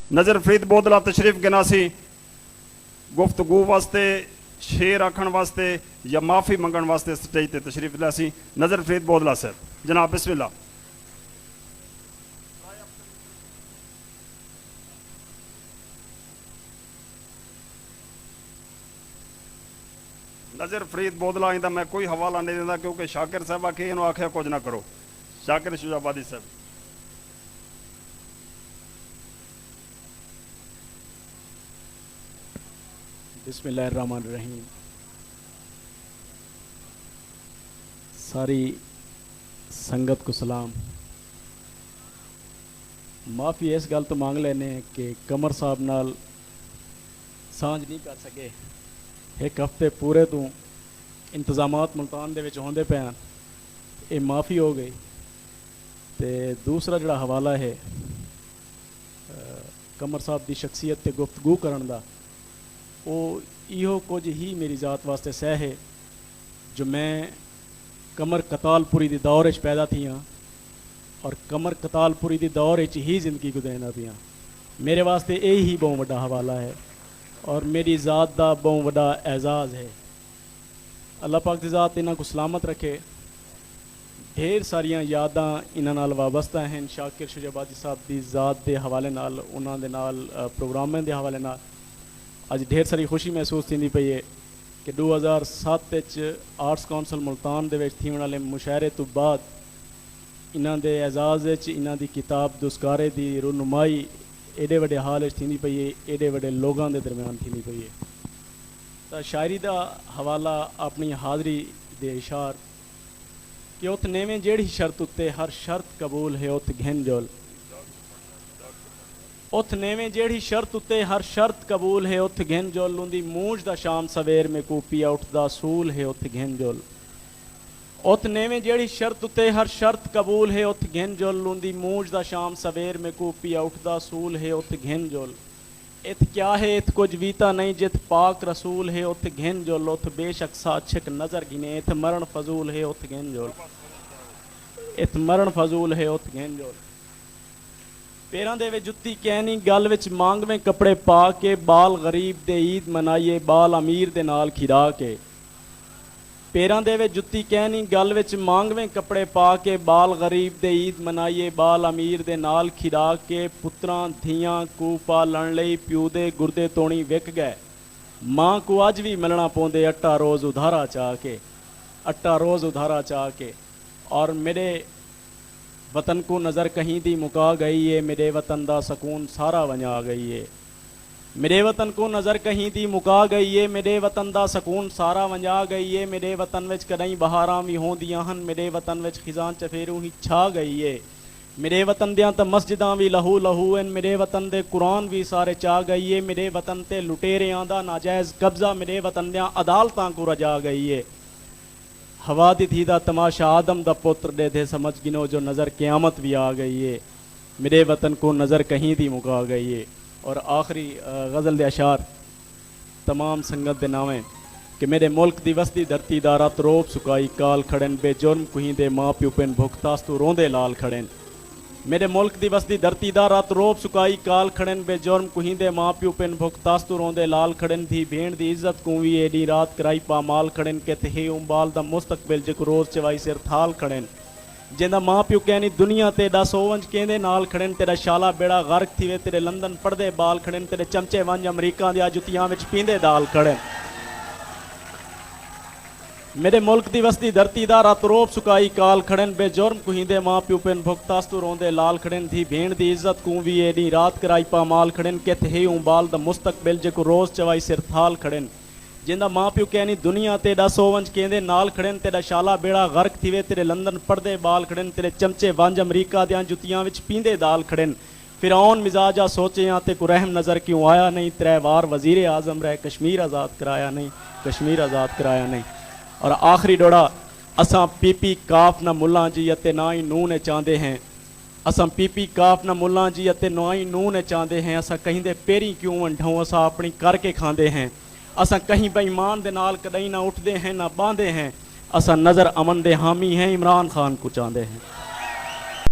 नज़र फरीद बोदला तशरीफ गिनासी गुफ्तगू वास्ते, शेर आखण वास्ते या माफ़ी मंगण वास्ते स्टेज ते तशरीफ लियासी। नज़र फरीद बोदला साहब, जनाब बिस्मिल्लाह। नज़र फरीद बोदला इंदा मैं कोई हवाला नहीं देता क्योंकि शाकिर साहब आके इन्होंने आख्या कुछ ना करो। शाकिर शुजाबादी साहब। बिस्मिल्लाहिर्रहमानिर्रहीम। सारी संगत को सलाम। माफ़ी इस गल तो मांग लेने कि कमर साहब नाल सांझ नहीं कर सके। एक हफ्ते पूरे तो इंतजामात मुल्तान दे विच होंदे पे, ये माफ़ी हो गई। तो दूसरा जड़ा हवाला है कमर साहब की शख्सियत ते गुफ्तगू करन दा, वो इहो कुछ ही मेरी ज़ात वास्ते सह है जो मैं कमर कतालपुरी दी दौर च पैदा थी हाँ और कमर कतालपुरी दी दौर च ही ज़िंदगी गुजरना पी हाँ। मेरे वास्ते यही बहुत बड़ा हवाला है और मेरी ज़ात का बहुत बड़ा एजाज़ है। अल्लाह पाक की ज़ात इन्हां को सलामत रखे। ढेर सारिया यादां इन्हां नाल वाबस्ता हैं। शाकिर शुजाबादी साहब की ज़ात के हवाले नाल, उन्हां दे नाल प्रोग्रामां के हवाले नाल अज ढेर सारी खुशी महसूस थी पई है कि 2007 आर्ट्स कौंसल मुल्तान दे विच थीण वाले मुशायरे तो बाद इन्हां दे एजाज़ इन्हां दी किताब दुस्कारे दी रुनुमाई एडे वड्डे हाल थी पई है, एडे वड्डे लोगों के दरम्यान थी पई है। तो शायरी का हवाला अपनी हाज़री दे इशार कि उत नेवें जेड़ी शर्त उत्ते हर शर्त कबूल है उत घिन जोल। उत नेवें जेड़ी शर्त उत्ते हर शर्त कबूल है उत घिन जोल। उंदी मूंज दा शाम सवेर में कूपिया उठदा सूल है उत घिन जोल। उत नेवें जेड़ी शर्त उत्ते हर शर्त कबूल है उत घिन जोल। उंदी मूंज दा शाम सवेर में कूपिया उठदा सूल है उत घिन जोल। इत क्या है इत कुछ वीता नहीं जित पाक रसूल है उत घिन जोल। उत बेशक साछक नजर गिने इत मरण फजूल है उत घिन जोल। इत मरण फजूल है उत घिन जोल। पैरां दे विच जुत्ती कहनी गल विच मांगवें कपड़े पा के बाल गरीब दे ईद मनाइए बाल अमीर दे नाल खिरा के। पैरां दे विच जुत्ती कहनी गल विच मांगवें कपड़े पा के बाल गरीब दे ईद मनाइए बाल अमीर दे नाल खिरा के। पुत्रां धियां कू पालण लई प्यू दे गुरदे तोणी विक गए। मां को अज भी मिलना पौंदे अट्टा रोज़ उधारा चाह के, अट्टा रोज़ उधारा चाह के। और मेरे वतन को नज़र कहीं दी मुका गई है, मेरे वतन दा सकून सारा वंजा गई है। मेरे वतन को नज़र कहीं दी मुका गई है, मेरे वतन दा सकून सारा वंजा गई है। मेरे वतन विच कदई बहारां भी होंदियां हन, मेरे वतन विच खिजां चफेरू ही छा गई है। मेरे वतन दियां तां मस्जिदां भी लहू लहू हैं, मेरे वतन दे कुरान भी सारे चा गई है। मेरे वतन ते लुटेरियां दा नाजायज़ कब्जा मेरे वतन दियां अदालतां को रजा गई है। हवा दी थी दा तमाशा आदम दा पुत्र दे थे समझ गिनो जो नज़र क़यामत भी आ गई है। मेरे वतन को नज़र कहीं दी मुका गई है। और आखिरी गज़ल दे अशार तमाम संगत दे नावें कि मेरे मुल्क दी वसदी धरती दा रात रोब सुकाई काल खड़न बेजुर्म कुहीं दे माँ प्यू पेन भुगतास्तू रोंदे लाल खड़न। मेरे मुल्क दी वसदी धरती दा रात रोब सुकाई काल खड़न बेजुर्म कुहीं दे माँ प्यू पेन भुगतास्तू रोंदे लाल खड़न। थी भेण दी इज्जत को भी एडी रात कराई पामाल खड़न के थे उम्बाल दा मुस्तकबिल जिक रोज़ चवाई सिर थाल खड़न। जिंदा माँ प्यू कहनी दुनिया ते दस ओवंज कहंदे नाल खड़न। तेरा शाला बेड़ा गर्क थी वे तेरे लंदन पढ़दे बाल खड़न। तेरे चमचे वंज अमरीका दियां जुतियां विच पींदे दाल खड़न। मेरे मुल्क दी वसदी धरती दा रात रोब सुकाई काल खड़न बेजुर्म कुहिंदे माँ प्यू पेन भुगतास्तू रोंदे लाल खड़न। थी भेण दी इज्जत को भी एडी रात कराई पामाल खड़न के थे उम्बाल दा मुस्तकबिल जिक रोज़ चवाई सिर थाल खड़न। जिंदा माँ प्यू कहनी दुनिया ते दस ओवंज कहंदे नाल खड़न। तेरा शाला बेड़ा गर्क थी वे तेरे लंदन पढ़दे बाल खड़न। तेरे चमचे वंज अमरीका दियां जुतियां विच पींदे दाल खड़न। फिरौन मिजाजा सोचे ते को रहम नज़र क्यों आया नहीं। त्रै वार वजीर आज़म रहे कश्मीर आज़ाद कराया नहीं, कश्मीर आज़ाद कराया नहीं। और आखिरी डोड़ा असां पीपी काफ न मुल्ला जी अते ना ही नूह ने चाहते हैं। असां पीपी काफ न मुल्ला जी अते ना ही नूह ने चाहते हैं। असां कहीं दे पेरी क्यों वंढों असां अपनी करके खांदे हैं। असां कहीं बेईमान दे नाल कदई ना उठते हैं ना बांधे हैं। असां नज़र अमन दे हामी हैं इमरान खान को चाहते हैं।